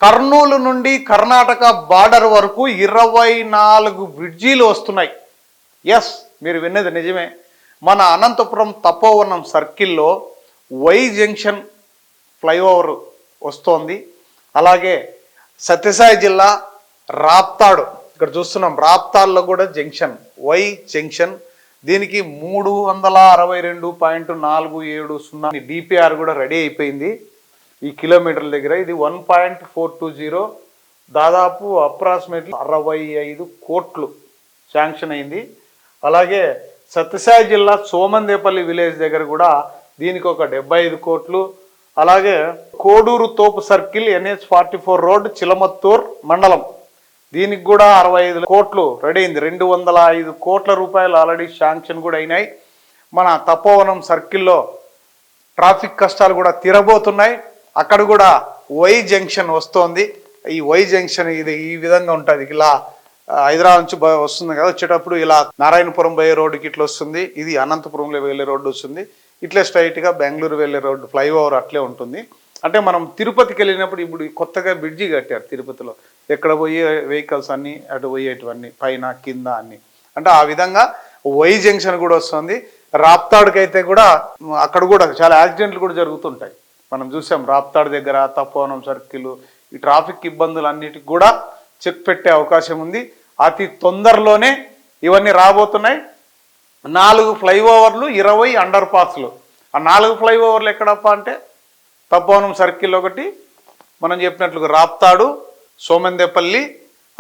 కర్నూలు నుండి కర్ణాటక బార్డర్ వరకు 24 బ్రిడ్జీలు వస్తున్నాయి. ఎస్, మీరు విన్నది నిజమే. మన అనంతపురం తపోవనం సర్కిల్లో వై జంక్షన్ ఫ్లైఓవర్ వస్తోంది. అలాగే సత్యసాయి జిల్లా రాప్తాడు, ఇక్కడ చూస్తున్నాం, రాప్తాడులో కూడా జంక్షన్, వై జంక్షన్. దీనికి 362.470 డిపిఆర్ కూడా రెడీ అయిపోయింది. ఈ కిలోమీటర్ల దగ్గర ఇది 1.420, దాదాపు అప్రాక్సిమేట్లీ 65 కోట్లు శాంక్షన్ అయింది. అలాగే సత్యసాయి జిల్లా సోమందేపల్లి విలేజ్ దగ్గర కూడా దీనికి ఒక 75 కోట్లు. అలాగే కోడూరు తోపు సర్కిల్ NH44 రోడ్ చిలమత్తూర్ మండలం, దీనికి కూడా 65 కోట్లు రెడీ అయింది. 205 కోట్ల రూపాయలు ఆల్రెడీ శాంక్షన్ కూడా అయినాయి. మన తపోవనం సర్కిల్లో ట్రాఫిక్ కష్టాలు కూడా తీరబోతున్నాయి. అక్కడ కూడా వై జంక్షన్ వస్తోంది. ఈ వై జంక్షన్ ఇది ఈ విధంగా ఉంటుంది. ఇలా హైదరాబాద్ నుంచి వస్తుంది కదా, వచ్చేటప్పుడు ఇలా నారాయణపురం పోయే రోడ్డుకి ఇట్లా వస్తుంది. ఇది అనంతపురంలో వెళ్ళే రోడ్డు వస్తుంది. ఇట్లా స్ట్రైట్గా బెంగళూరు వెళ్ళే రోడ్డు ఫ్లైఓవర్ అట్లే ఉంటుంది. అంటే మనం తిరుపతికి వెళ్ళినప్పుడు ఇప్పుడు కొత్తగా బ్రిడ్జి కట్టారు తిరుపతిలో, ఎక్కడ పోయే వెహికల్స్ అన్నీ అటు పోయేటివన్నీ పైన కింద అన్నీ. అంటే ఆ విధంగా వై జంక్షన్ కూడా వస్తుంది. రాప్తాడుకైతే కూడా అక్కడ కూడా చాలా యాక్సిడెంట్లు కూడా జరుగుతుంటాయి. మనం చూసాం రాప్తాడు దగ్గర తపోవనం సర్కిల్, ఈ ట్రాఫిక్ ఇబ్బందులు అన్నిటికి కూడా చెక్ పెట్టే అవకాశం ఉంది. అతి తొందరలోనే ఇవన్నీ రాబోతున్నాయి. 4 ఫ్లైఓవర్లు, 20 అండర్ పాస్లు. ఆ 4 ఫ్లైఓవర్లు ఎక్కడప్ప అంటే తపోవనం సర్కిల్ ఒకటి, మనం చెప్పినట్లుగా రాప్తాడు, సోమందేపల్లి,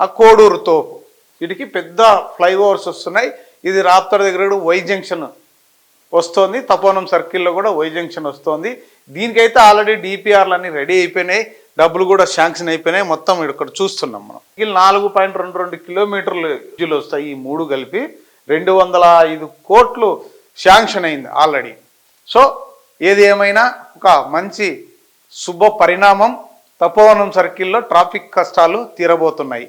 ఆ కోడూరు తోపు, వీటికి పెద్ద ఫ్లైఓవర్స్ వస్తున్నాయి. ఇది రాప్తాడు దగ్గర కూడా వై జంక్షన్ వస్తుంది. తపోవనం సర్కిల్లో కూడా వై జంక్షన్ వస్తుంది. దీనికైతే ఆల్రెడీ డిపిఆర్లు అన్నీ రెడీ అయిపోయినాయి, డబ్బులు కూడా శాంక్షన్ అయిపోయినాయి. మొత్తం ఇక్కడ చూస్తున్నాం మనం. 4.22 కిలోమీటర్లు వస్తాయి. ఈ 3 కలిపి 205 కోట్లు శాంక్షన్ అయింది ఆల్రెడీ. సో ఏది ఏమైనా ఒక మంచి శుభ పరిణామం. తపోవనం సర్కిల్లో ట్రాఫిక్ కష్టాలు తీరబోతున్నాయి.